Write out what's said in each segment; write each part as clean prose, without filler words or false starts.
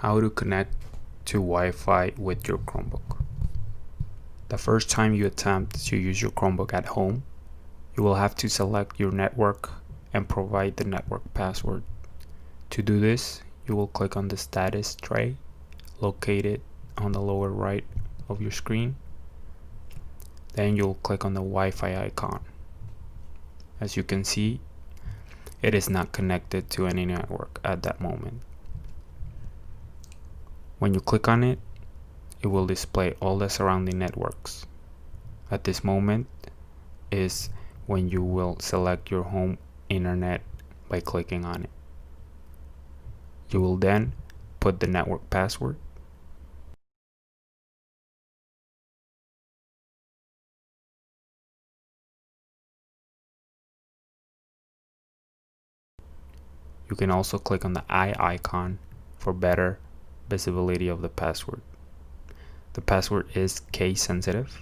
How to connect to Wi-Fi with your Chromebook. The first time you attempt to use your Chromebook at home, you will have to select your network and provide the network password. To do this, you will click on the status tray located on the lower right of your screen. Then you'll click on the Wi-Fi icon. As you can see, it is not connected to any network at that moment. When you click on it, it will display all the surrounding networks. At this moment is when you will select your home internet by clicking on it. You will then put the network password. You can also click on the eye icon for better visibility of the password. The password is case sensitive.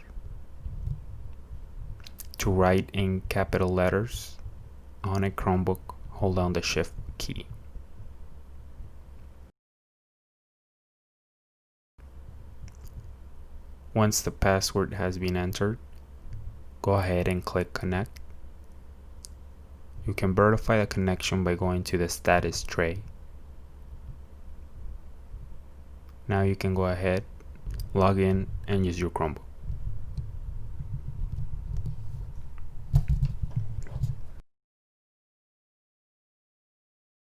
To write in capital letters on a Chromebook, hold down the Shift key. Once the password has been entered, go ahead and click Connect. You can verify the connection by going to the status tray. Now you can go ahead, log in, and use your Chromebook.